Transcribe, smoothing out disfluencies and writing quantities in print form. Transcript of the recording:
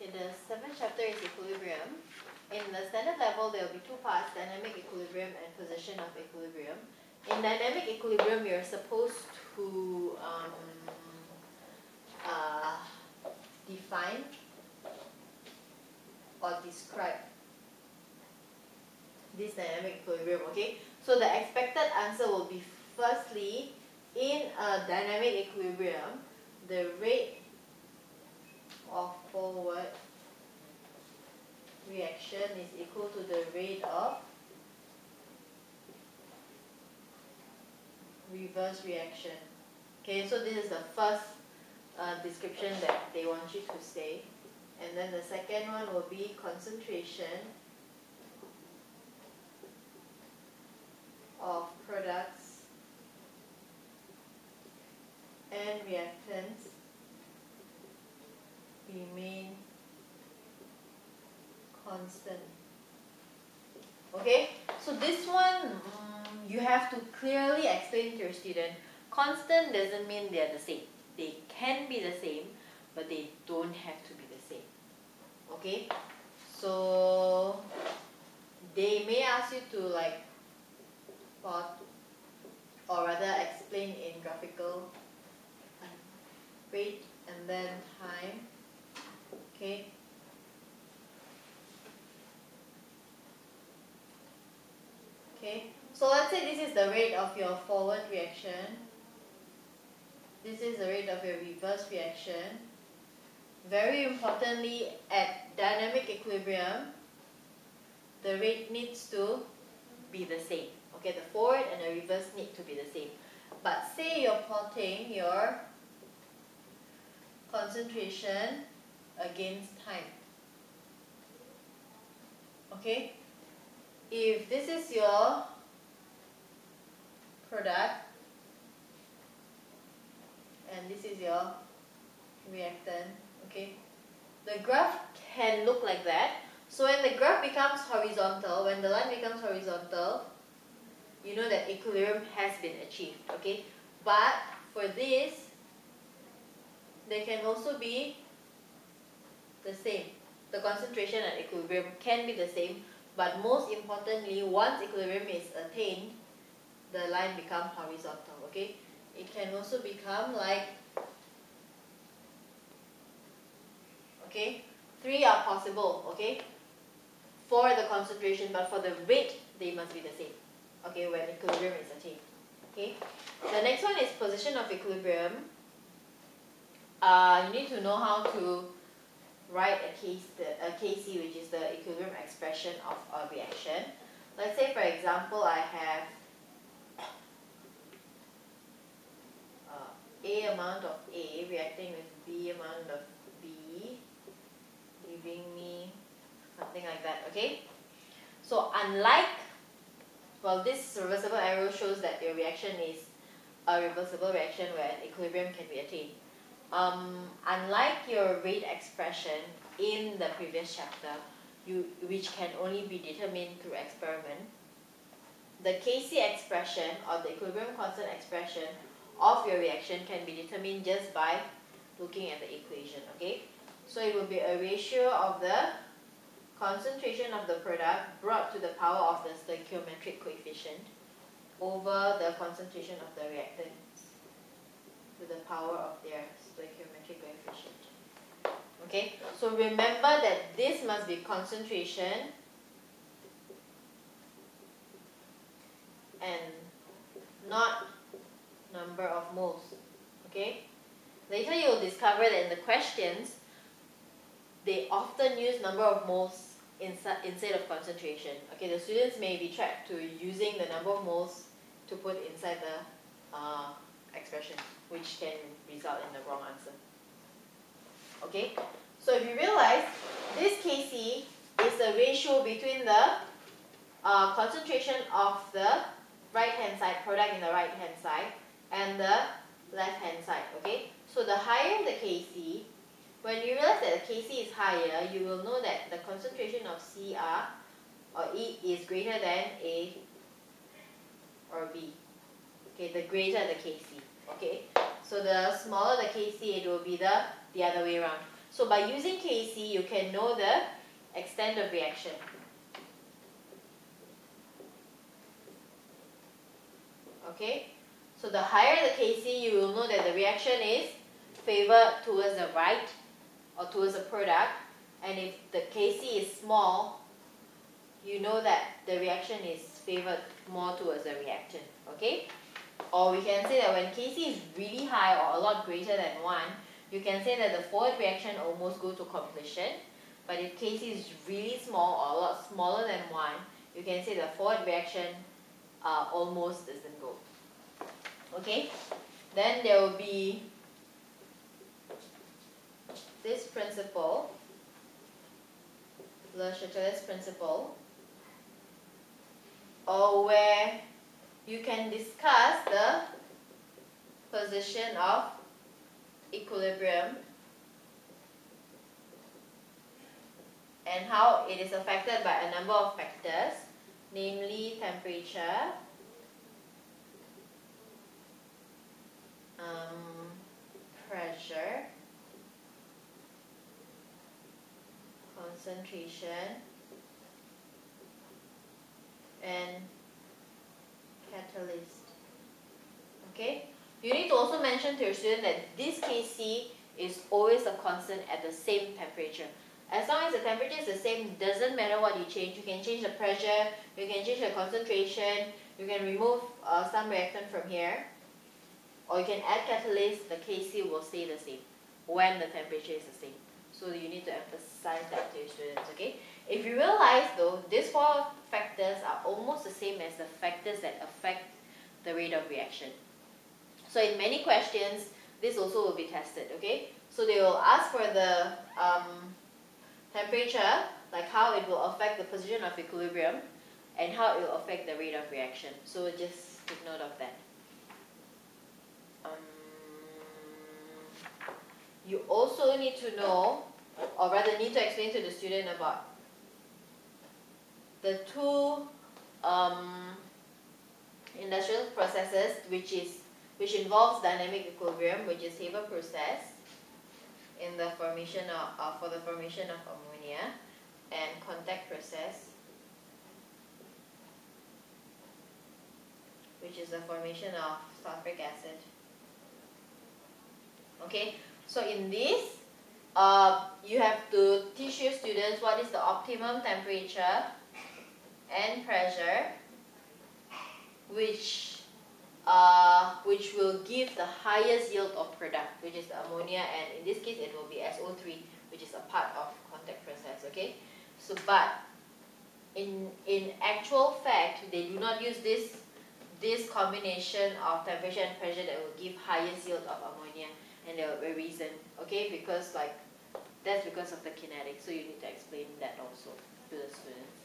Okay, the seventh chapter is equilibrium. In the standard level, there will be two parts, dynamic equilibrium and position of equilibrium. In dynamic equilibrium, you're supposed to define or describe this dynamic equilibrium, okay? So the expected answer will be, firstly, in a dynamic equilibrium, the rate of forward reaction is equal to the rate of reverse reaction. Okay, so this is the first description that they want you to say. And then the second one will be concentration of products and reactants remain constant. Okay, so this one you have to clearly explain to your student. Constant doesn't mean they are the same. They can be the same, but they don't have to be the same. Okay, so they may ask you to like plot, or rather explain in graphical rate and then time. Okay. Okay, so let's say this is the rate of your forward reaction. This is the rate of your reverse reaction. Very importantly, at dynamic equilibrium, the rate needs to be the same. Okay, the forward and the reverse need to be the same. But say you're plotting your concentration against time. Okay, if this is your product and this is your reactant, okay, the graph can look like that. So when the graph becomes horizontal, when the line becomes horizontal, you know that equilibrium has been achieved, okay? But for this, they can also be the same. The concentration at equilibrium can be the same, but most importantly, once equilibrium is attained, the line becomes horizontal, okay? It can also become like, okay, three are possible, okay, for the concentration, but for the rate, they must be the same, okay, when equilibrium is attained, okay? The next one is position of equilibrium. You need to know how to write a KC, which is the equilibrium expression of a reaction. Let's say, for example, I have A amount of A reacting with B amount of B, giving me something like that, okay? So unlike, well, this reversible arrow shows that your reaction is a reversible reaction where equilibrium can be attained. Unlike your rate expression in the previous chapter, which can only be determined through experiment, the KC expression or the equilibrium constant expression of your reaction can be determined just by looking at the equation, okay? So it will be a ratio of the concentration of the product brought to the power of the stoichiometric coefficient over the concentration of the reactants to the power of their stoichiometric coefficient. Okay, so remember that this must be concentration and not number of moles. Okay, later you will discover that in the questions they often use number of moles instead of concentration. Okay, the students may be trapped to using the number of moles to put inside the expression, which can result in the wrong answer. Okay, so if you realize this KC is the ratio between the concentration of the right hand side, product in the right hand side, and the left hand side, okay? So the higher the KC, when you realize that the KC is higher, you will know that the concentration of CR or E is greater than A or B. Okay, the greater the KC, okay? So the smaller the KC, it will be the other way around. So by using Kc, you can know the extent of reaction. Okay, so the higher the Kc, you will know that the reaction is favored towards the right or towards the product, and if the Kc is small, you know that the reaction is favored more towards the reactant. Okay, or we can say that when Kc is really high or a lot greater than 1, you can say that the forward reaction almost go to completion. But if Kc is really small or a lot smaller than 1, you can say the forward reaction almost doesn't go. Okay, then there will be this principle, Le Chatelet's principle, or where you can discuss the position of equilibrium and how it is affected by a number of factors, namely temperature, pressure, concentration, and catalyst. Okay? You need to also mention to your student that this Kc is always a constant at the same temperature. As long as the temperature is the same, doesn't matter what you change. You can change the pressure, you can change the concentration, you can remove some reactant from here, or you can add catalyst, the Kc will stay the same when the temperature is the same. So you need to emphasize that to your students, okay? If you realize though, these 4 factors are almost the same as the factors that affect the rate of reaction. So in many questions, this also will be tested, okay? So they will ask for the temperature, like how it will affect the position of equilibrium, and how it will affect the rate of reaction. So just take note of that. You also need to know, or rather need to explain to the student about the 2 industrial processes which involves dynamic equilibrium, which is Haber process in the formation of for the formation of ammonia, and contact process, which is the formation of sulfuric acid. Okay, so in this, you have to teach your students what is the optimum temperature and pressure, which will give the highest yield of product, which is the ammonia, and in this case it will be SO3, which is a part of contact process. Okay, so but in actual fact, they do not use this combination of temperature and pressure that will give highest yield of ammonia, and there will be a reason. Okay, because that's because of the kinetics. So you need to explain that also to the students.